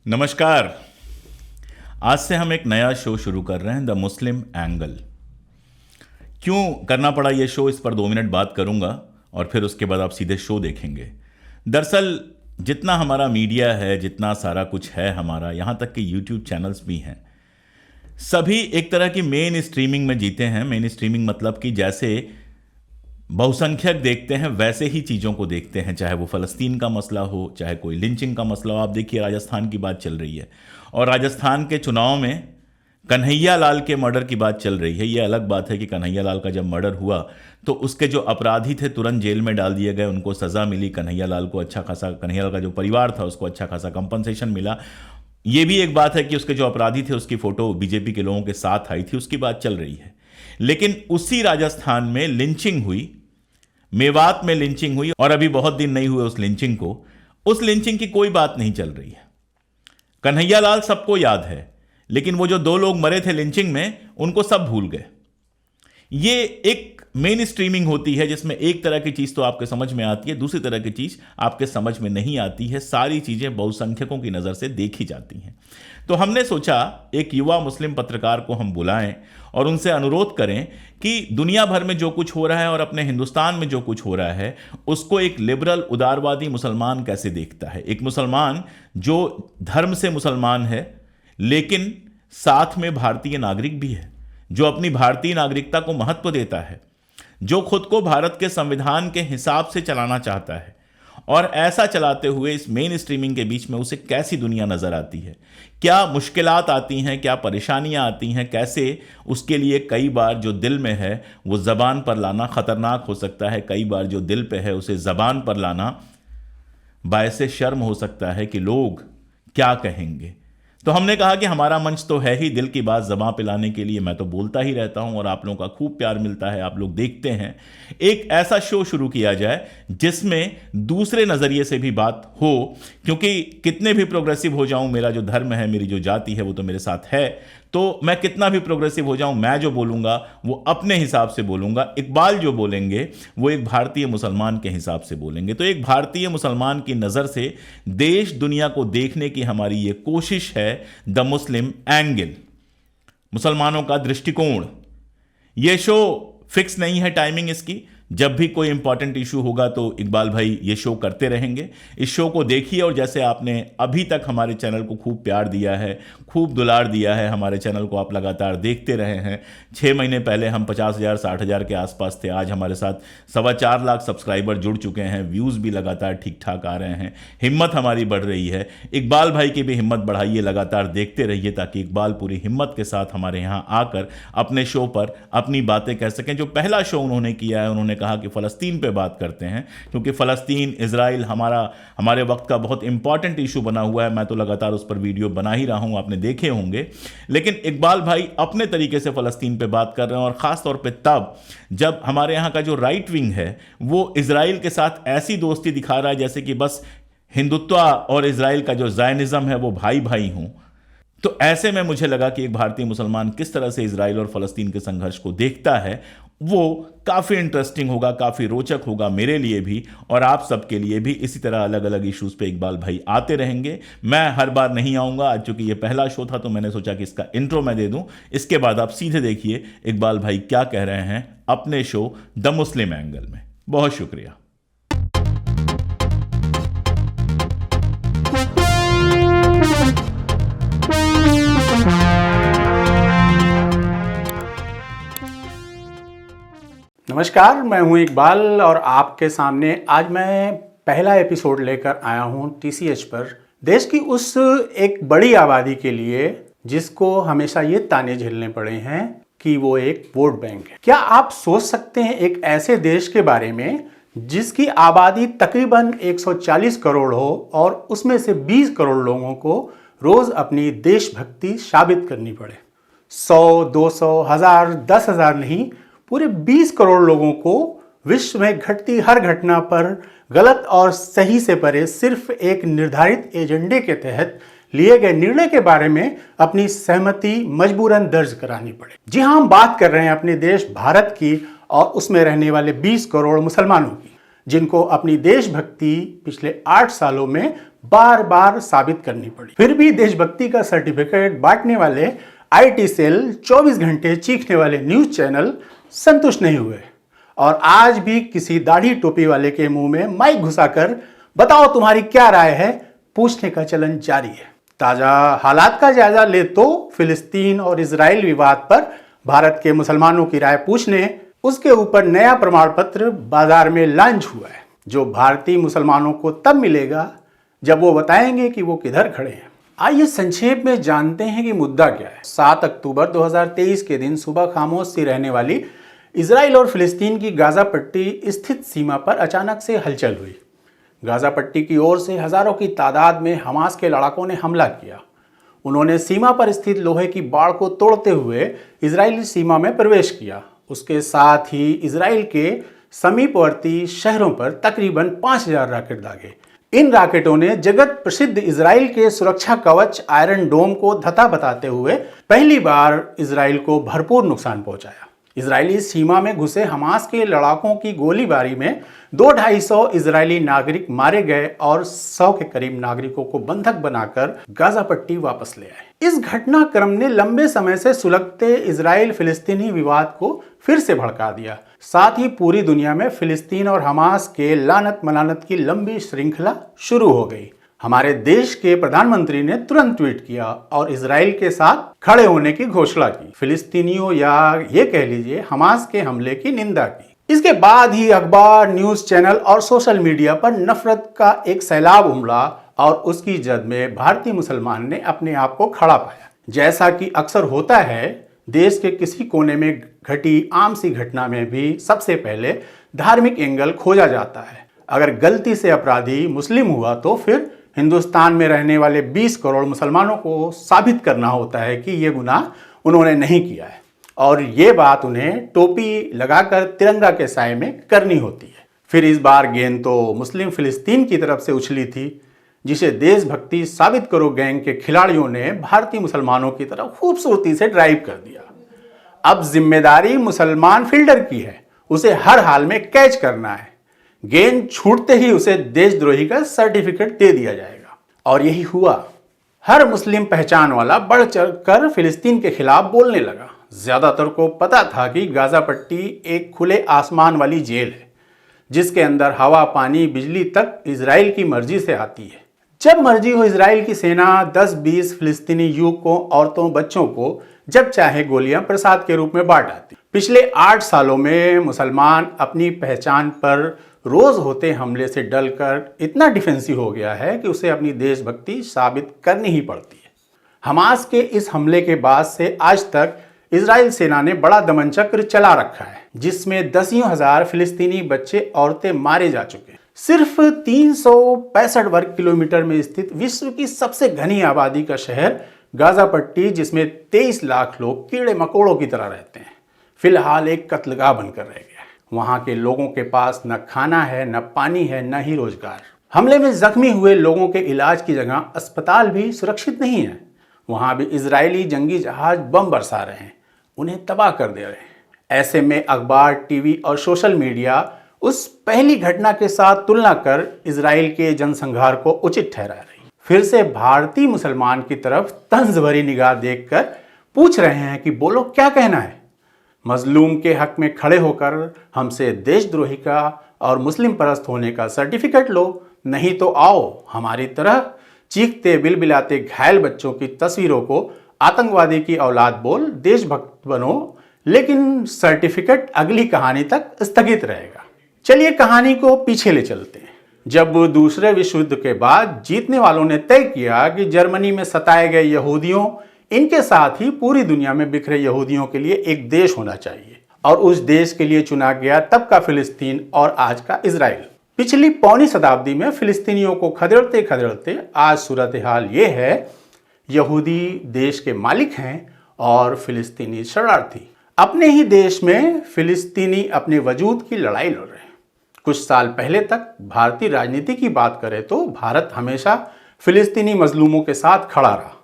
नमस्कार। आज से हम एक नया शो शुरू कर रहे हैं, द मुस्लिम एंगल। क्यों करना पड़ा ये शो, इस पर 2 मिनट बात करूंगा और फिर उसके बाद आप सीधे शो देखेंगे। दरअसल जितना हमारा मीडिया है, जितना सारा कुछ है हमारा, यहाँ तक कि यूट्यूब चैनल्स भी हैं, सभी एक तरह की मेन स्ट्रीमिंग में जीते हैं। मेन स्ट्रीमिंग मतलब कि जैसे बहुसंख्यक देखते हैं वैसे ही चीज़ों को देखते हैं, चाहे वो फ़लस्तीन का मसला हो, चाहे कोई लिंचिंग का मसला हो। आप देखिए राजस्थान की बात चल रही है और राजस्थान के चुनाव में कन्हैया लाल के मर्डर की बात चल रही है। ये अलग बात है कि कन्हैया लाल का जब मर्डर हुआ तो उसके जो अपराधी थे तुरंत जेल में डाल दिए गए, उनको सज़ा मिली। कन्हैया लाल को अच्छा खासा, कन्हैया लाल का जो परिवार था उसको अच्छा खासा कंपनसेशन मिला। ये भी एक बात है कि उसके जो अपराधी थे उसकी फ़ोटो बीजेपी के लोगों के साथ आई थी, उसकी बात चल रही है। लेकिन उसी राजस्थान में लिंचिंग हुई, मेवात में लिंचिंग हुई और अभी बहुत दिन नहीं हुए उस लिंचिंग को। उस लिंचिंग की कोई बात नहीं चल रही है। कन्हैया लाल सबको याद है, लेकिन वो जो 2 लोग मरे थे लिंचिंग में उनको सब भूल गए। ये एक मेन स्ट्रीमिंग होती है जिसमें एक तरह की चीज़ तो आपके समझ में आती है, दूसरी तरह की चीज़ आपके समझ में नहीं आती है। सारी चीज़ें बहुसंख्यकों की नज़र से देखी जाती हैं। तो हमने सोचा एक युवा मुस्लिम पत्रकार को हम बुलाएं और उनसे अनुरोध करें कि दुनिया भर में जो कुछ हो रहा है और अपने हिंदुस्तान में जो कुछ हो रहा है उसको एक लिबरल उदारवादी मुसलमान कैसे देखता है। एक मुसलमान जो धर्म से मुसलमान है लेकिन साथ में भारतीय नागरिक भी है, जो अपनी भारतीय नागरिकता को महत्व देता है, जो खुद को भारत के संविधान के हिसाब से चलाना चाहता है। और ऐसा चलाते हुए इस मेन स्ट्रीमिंग के बीच में उसे कैसी दुनिया नज़र आती है, क्या मुश्किलात आती हैं, क्या परेशानियां आती हैं, कैसे उसके लिए कई बार जो दिल में है वो ज़बान पर लाना ख़तरनाक हो सकता है। कई बार जो दिल पे है उसे ज़बान पर लाना बायसे शर्म हो सकता है कि लोग क्या कहेंगे। तो हमने कहा कि हमारा मंच तो है ही दिल की बात ज़बां पे लाने के लिए। मैं तो बोलता ही रहता हूं और आप लोगों का खूब प्यार मिलता है, आप लोग देखते हैं। एक ऐसा शो शुरू किया जाए जिसमें दूसरे नज़रिए से भी बात हो, क्योंकि कितने भी प्रोग्रेसिव हो जाऊं, मेरा जो धर्म है, मेरी जो जाति है वो तो मेरे साथ है, तो मैं कितना भी प्रोग्रेसिव हो जाऊं, मैं जो बोलूंगा वो अपने हिसाब से बोलूंगा। इकबाल जो बोलेंगे वो एक भारतीय मुसलमान के हिसाब से बोलेंगे। तो एक भारतीय मुसलमान की नज़र से देश दुनिया को देखने की हमारी ये कोशिश है, द मुस्लिम एंगल, मुसलमानों का दृष्टिकोण। ये शो फिक्स नहीं है टाइमिंग इसकी, जब भी कोई इंपॉर्टेंट इशू होगा तो इकबाल भाई ये शो करते रहेंगे। इस शो को देखिए और जैसे आपने अभी तक हमारे चैनल को खूब प्यार दिया है, खूब दुलार दिया है, हमारे चैनल को आप लगातार देखते रहे हैं। 6 महीने पहले हम 50,000 60,000 के आसपास थे, आज हमारे साथ 4.25 लाख सब्सक्राइबर जुड़ चुके हैं। व्यूज़ भी लगातार ठीक ठाक आ रहे हैं, हिम्मत हमारी बढ़ रही है। इकबाल भाई की भी हिम्मत बढ़ाइए, लगातार देखते रहिए ताकि इकबाल पूरी हिम्मत के साथ हमारे यहाँ आकर अपने शो पर अपनी बातें कह सकें। जो पहला शो उन्होंने किया है, उन्होंने कहा कि फ़लस्तीन पे बात करते हैं, क्योंकि फ़लस्तीन इजराइल हमारे वक्त का बहुत इंपॉर्टेंट इशू बना हुआ है। मैं तो लगातार उस पर वीडियो बना ही रहा हूं, आपने देखे होंगे। लेकिन इकबाल भाई अपने तरीके से फ़लस्तीन पे बात कर रहे हैं और ख़ास तौर पे तब जब हमारे यहाँ का जो राइट विंग है वो इजराइल के साथ ऐसी दोस्ती दिखा रहा है जैसे कि बस हिंदुत्व और इजराइल का जो ज़ायनिज़्म है वो भाई भाई हों। तो ऐसे में मुझे लगा कि एक भारतीय मुसलमान किस तरह से इजराइल और फ़लस्तीन के संघर्ष को देखता है वो काफ़ी इंटरेस्टिंग होगा, काफ़ी रोचक होगा मेरे लिए भी और आप सबके लिए भी। इसी तरह अलग अलग इश्यूज़ पे इकबाल भाई आते रहेंगे। मैं हर बार नहीं आऊँगा, आज चूंकि ये पहला शो था तो मैंने सोचा कि इसका इंट्रो मैं दे दूँ, इसके बाद आप सीधे देखिए इकबाल भाई क्या कह रहे हैं अपने शो द मुस्लिम एंगल में। बहुत शुक्रिया। नमस्कार, मैं हूं इकबाल और आपके सामने आज मैं पहला एपिसोड लेकर आया हूं टीसीएच पर, देश की उस एक बड़ी आबादी के लिए जिसको हमेशा ये ताने झेलने पड़े हैं कि वो एक वोट बैंक है। क्या आप सोच सकते हैं एक ऐसे देश के बारे में जिसकी आबादी तकरीबन 140 करोड़ हो और उसमें से 20 करोड़ लोगों को रोज अपनी देशभक्ति साबित करनी पड़े। 100, 200, 1000, 10,000 नहीं, पूरे 20 करोड़ लोगों को विश्व में घटती हर घटना पर गलत और सही से परे सिर्फ एक निर्धारित एजेंडे के तहत लिए गए निर्णय के बारे में अपनी सहमति मजबूरन दर्ज करानी पड़े। जी हाँ, हम बात कर रहे हैं अपने देश भारत की और उसमें रहने वाले 20 करोड़ मुसलमानों की। जिनको अपनी देशभक्ति पिछले 8 सालों में बार बार साबित करनी पड़ी। फिर भी देशभक्ति का सर्टिफिकेट बांटने वाले आईटी सेल, 24 घंटे चीखने वाले न्यूज चैनल संतुष्ट नहीं हुए और आज भी किसी दाढ़ी टोपी वाले के मुंह में माइक घुसाकर बताओ तुम्हारी क्या राय है पूछने का चलन जारी है। ताजा हालात का जायजा ले तो फिलिस्तीन और इजराइल विवाद पर भारत के मुसलमानों की राय पूछने उसके ऊपर नया प्रमाण पत्र बाजार में लॉन्च हुआ है, जो भारतीय मुसलमानों को तब मिलेगा जब वो बताएंगे कि वो किधर खड़े हैं। आइए संक्षेप में जानते हैं कि मुद्दा क्या है। 7 अक्टूबर 2023 के दिन सुबह खामोश सी रहने वाली इजराइल और फिलिस्तीन की गाजा पट्टी स्थित सीमा पर अचानक से हलचल हुई। गाजा पट्टी की ओर से हजारों की तादाद में हमास के लड़ाकों ने हमला किया। उन्होंने सीमा पर स्थित लोहे की बाड़ को तोड़ते हुए इजरायली सीमा में प्रवेश किया। उसके साथ ही इजराइल के समीपवर्ती शहरों पर तकरीबन 5000 रॉकेट दागे। इन रॉकेटों ने जगत प्रसिद्ध इजराइल के सुरक्षा कवच आयरन डोम को धता बताते हुए पहली बार इजराइल को भरपूर नुकसान पहुंचाया। इजरायली सीमा में घुसे हमास के लड़ाकों की गोलीबारी में 200-250 इजरायली नागरिक मारे गए और 100 के करीब नागरिकों को बंधक बनाकर गाजा पट्टी वापस ले आए। इस घटनाक्रम ने लंबे समय से सुलगते इजराइल फिलिस्तीनी विवाद को फिर से भड़का दिया। साथ ही पूरी दुनिया में फिलिस्तीन और हमास के लानत मलानत की लंबी श्रृंखला शुरू हो गई। हमारे देश के प्रधानमंत्री ने तुरंत ट्वीट किया और इजराइल के साथ खड़े होने की घोषणा की। फिलिस्तीनियों या ये कह लीजिए हमास के हमले की निंदा की। इसके बाद ही अखबार, न्यूज चैनल और सोशल मीडिया पर नफरत का एक सैलाब उमड़ा और उसकी जद में भारतीय मुसलमान ने अपने आप को खड़ा पाया। जैसा कि अक्सर होता है, देश के किसी कोने में घटी आम सी घटना में भी सबसे पहले धार्मिक एंगल खोजा जाता है। अगर गलती से अपराधी मुस्लिम हुआ तो फिर हिंदुस्तान में रहने वाले 20 करोड़ मुसलमानों को साबित करना होता है कि ये गुनाह उन्होंने नहीं किया है और ये बात उन्हें टोपी लगाकर तिरंगा के साए में करनी होती है। फिर इस बार गेंद तो मुस्लिम फिलिस्तीन की तरफ से उछली थी, जिसे देशभक्ति साबित करो गैंग के खिलाड़ियों ने भारतीय मुसलमानों की तरफ खूबसूरती से ड्राइव कर दिया। अब जिम्मेदारी मुसलमान फील्डर की है, उसे हर हाल में कैच करना है। गेंद छूटते ही उसे देशद्रोही का सर्टिफिकेट दे दिया जाएगा और यही हुआ। हर मुस्लिम पहचान वाला बढ़ चढ़कर फिलिस्तीन के खिलाफ बोलने लगा। ज्यादातर को पता था कि गाजा पट्टी एक खुले आसमान वाली जेल है, जिसके अंदर हवा, पानी, बिजली तक इजराइल की मर्जी से आती है। जब मर्जी हो इजराइल की सेना 10-20 फिलिस्तीनी युवकों, औरतों, बच्चों को जब चाहे गोलियां प्रसाद के रूप में बांट आती। पिछले 8 सालों में मुसलमान अपनी पहचान पर रोज होते हमले से डलकर इतना डिफेंसिव हो गया है कि उसे अपनी देशभक्ति साबित करनी ही पड़ती है। हमास के इस हमले के बाद से आज तक इजराइल सेना ने बड़ा दमन चक्र चला रखा है, जिसमें दसियों हजार फिलिस्तीनी बच्चे, औरतें मारे जा चुके हैं। सिर्फ 365 वर्ग किलोमीटर में स्थित विश्व की सबसे घनी आबादी का शहर गाजा पट्टी, जिसमें 23 लाख लोग कीड़े मकोड़ों की तरह रहते हैं, फिलहाल एक कत्लगाह बनकर रह गया। वहां के लोगों के पास न खाना है, न पानी है, न ही रोजगार। हमले में जख्मी हुए लोगों के इलाज की जगह अस्पताल भी सुरक्षित नहीं है। वहां भी इजरायली जंगी जहाज बम बरसा रहे हैं, उन्हें तबाह कर दे रहे हैं। ऐसे में अखबार, टीवी और सोशल मीडिया उस पहली घटना के साथ तुलना कर इजराइल के जनसंहार को उचित ठहरा रही। फिर से भारतीय मुसलमान की तरफ तंज भरी निगाह देखकर पूछ रहे हैं कि बोलो क्या कहना है। मजलूम के हक में खड़े होकर हमसे देशद्रोही का और मुस्लिम परस्त होने का सर्टिफिकेट लो, नहीं तो आओ हमारी तरह चीखते बिलबिलाते घायल बच्चों की तस्वीरों को आतंकवादी की औलाद बोल देशभक्त बनो, लेकिन सर्टिफिकेट अगली कहानी तक स्थगित रहेगा। चलिए कहानी को पीछे ले चलते हैं। जब दूसरे विश्व युद्ध के बाद जीतने वालों ने तय किया कि जर्मनी में सताए गए यहूदियों, इनके साथ ही पूरी दुनिया में बिखरे यहूदियों के लिए एक देश होना चाहिए, और उस देश के लिए चुना गया तब का फिलिस्तीन और आज का इजराइल। पिछली पौनी शताब्दी में फिलिस्तीनियों को खदेड़ते खदेड़ते आज सूरत हाल ये है, यहूदी देश के मालिक हैं और फिलिस्तीनी शरणार्थी। अपने ही देश में फिलिस्तीनी अपने वजूद की लड़ाई लड़ रहे हैं। कुछ साल पहले तक भारतीय राजनीति की बात करें तो भारत हमेशा फिलिस्तीनी मजलूमों के साथ खड़ा रहा।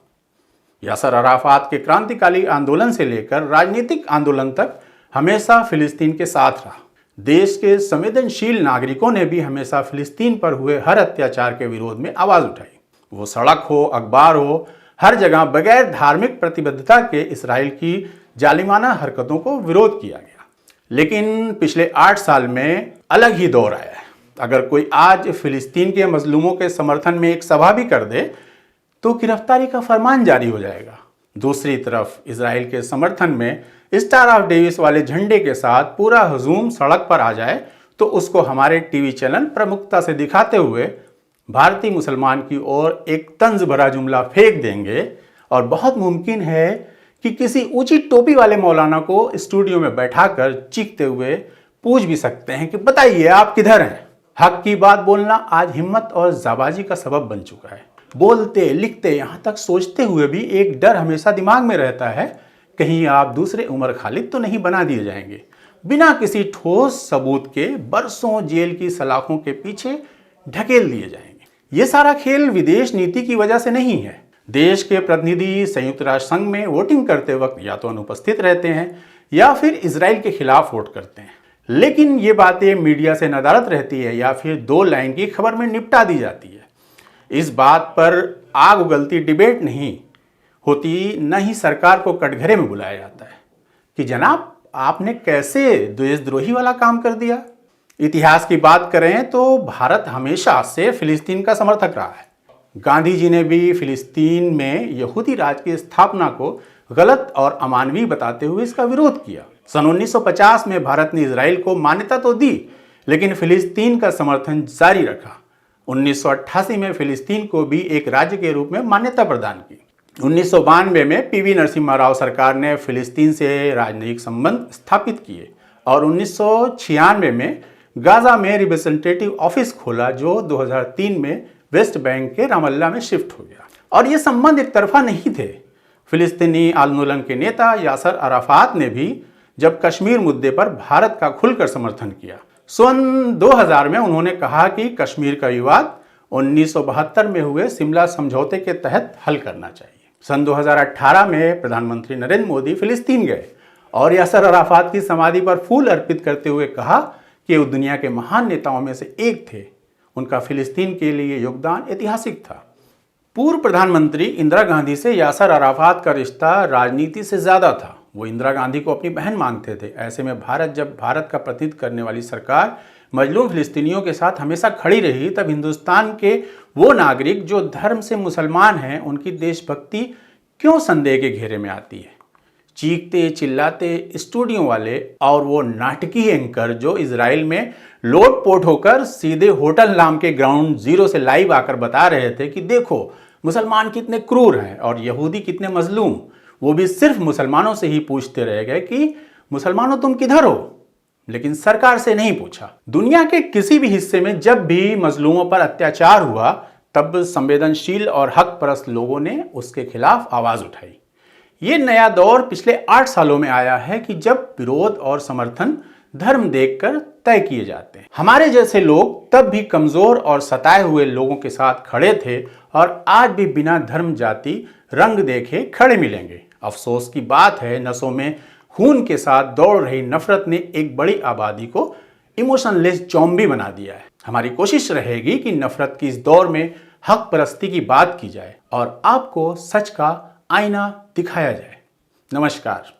यासर अराफात के क्रांतिकाली आंदोलन से लेकर राजनीतिक आंदोलन तक हमेशा फिलिस्तीन के साथ रहा। देश के संवेदनशील नागरिकों ने भी हमेशा फिलिस्तीन पर हुए हर अत्याचार के विरोध में आवाज उठाई। वो सड़क हो, अखबार हो, हर जगह बगैर धार्मिक प्रतिबद्धता के इसराइल की जालिमाना हरकतों को विरोध किया गया। लेकिन पिछले 8 साल में अलग ही दौर आया है। अगर कोई आज फिलिस्तीन के मजलूमों के समर्थन में एक सभा भी कर दे तो गिरफ्तारी का फरमान जारी हो जाएगा। दूसरी तरफ इसराइल के समर्थन में स्टार ऑफ डेविस वाले झंडे के साथ पूरा हुजूम सड़क पर आ जाए तो उसको हमारे टीवी चैनल प्रमुखता से दिखाते हुए भारतीय मुसलमान की ओर एक तंज भरा जुमला फेंक देंगे और बहुत मुमकिन है कि किसी ऊंची टोपी वाले मौलाना को स्टूडियो में बैठाकर चीखते हुए पूछ भी सकते हैं कि बताइए आप किधर हैं। हक की बात बोलना आज हिम्मत और जाबाजी का सबब बन चुका है। बोलते, लिखते, यहाँ तक सोचते हुए भी एक डर हमेशा दिमाग में रहता है, कहीं आप दूसरे उमर खालिद तो नहीं बना दिए जाएंगे। बिना किसी ठोस सबूत के बरसों जेल की सलाखों के पीछे ढकेल दिए जाएंगे। ये सारा खेल विदेश नीति की वजह से नहीं है। देश के प्रतिनिधि संयुक्त राष्ट्र संघ में वोटिंग करते वक्त या तो अनुपस्थित रहते हैं या फिर इजराइल के खिलाफ वोट करते हैं। लेकिन ये बातें मीडिया से नदारद रहती है या फिर 2 लाइन की खबर में निपटा दी जाती है। इस बात पर आग उगलती डिबेट नहीं होती, न ही सरकार को कटघरे में बुलाया जाता है कि जनाब आपने कैसे देशद्रोही वाला काम कर दिया। इतिहास की बात करें तो भारत हमेशा से फिलिस्तीन का समर्थक रहा है। गांधी जी ने भी फिलिस्तीन में यहूदी राज की स्थापना को गलत और अमानवीय बताते हुए इसका विरोध किया। सन 1950 में भारत ने इजराइल को मान्यता तो दी लेकिन फिलिस्तीन का समर्थन जारी रखा। 1988 में फिलिस्तीन को भी एक राज्य के रूप में मान्यता प्रदान की। 1992 में पीवी नरसिम्हा राव सरकार ने फिलिस्तीन से राजनयिक संबंध स्थापित किए और 1996 में गाजा में रिप्रेजेंटेटिव ऑफिस खोला जो 2003 में वेस्ट बैंक के रामल्ला में शिफ्ट हो गया। और ये संबंध एक तरफा नहीं थे। फिलिस्तीनी आंदोलन के नेता यासर अराफात ने भी जब कश्मीर मुद्दे पर भारत का खुलकर समर्थन किया। सन 2000 में उन्होंने कहा कि कश्मीर का विवाद 1972 में हुए शिमला समझौते के तहत हल करना चाहिए। सन 2018 में प्रधानमंत्री नरेंद्र मोदी फिलिस्तीन गए और यासर अराफात की समाधि पर फूल अर्पित करते हुए कहा कि वो दुनिया के महान नेताओं में से एक थे। उनका फिलिस्तीन के लिए योगदान ऐतिहासिक था। पूर्व प्रधानमंत्री इंदिरा गांधी से यासर अराफात का रिश्ता राजनीति से ज्यादा था। वो इंदिरा गांधी को अपनी बहन मानते थे। ऐसे में जब भारत का प्रतिनिधित्व करने वाली सरकार मजलूम फिलिस्तीनियों के साथ हमेशा खड़ी रही, तब हिंदुस्तान के वो नागरिक जो धर्म से मुसलमान हैं, उनकी देशभक्ति क्यों संदेह के घेरे में आती है। चीखते चिल्लाते स्टूडियो वाले और वो नाटकीय एंकर जो इजराइल में लोटपोट होकर सीधे होटल नाम के ग्राउंड जीरो से लाइव आकर बता रहे थे कि देखो मुसलमान कितने क्रूर हैं और यहूदी कितने मजलूम, वो भी सिर्फ मुसलमानों से ही पूछते रह गए कि मुसलमानों तुम किधर हो, लेकिन सरकार से नहीं पूछा। दुनिया के किसी भी हिस्से में जब भी मजलूमों पर अत्याचार हुआ तब संवेदनशील और हक परस्त लोगों ने उसके खिलाफ आवाज उठाई। ये नया दौर पिछले 8 सालों में आया है कि जब विरोध और समर्थन धर्म देखकर तय किए जाते हैं। हमारे जैसे लोग तब भी कमजोर और सताए हुए लोगों के साथ खड़े थे और आज भी बिना धर्म जाति रंग देखे खड़े मिलेंगे। अफसोस की बात है, नसों में खून के साथ दौड़ रही नफरत ने एक बड़ी आबादी को इमोशनलेस ज़ॉम्बी बना दिया है। हमारी कोशिश रहेगी कि नफरत की इस दौर में हक परस्ती की बात की जाए और आपको सच का आईना दिखाया जाए। नमस्कार।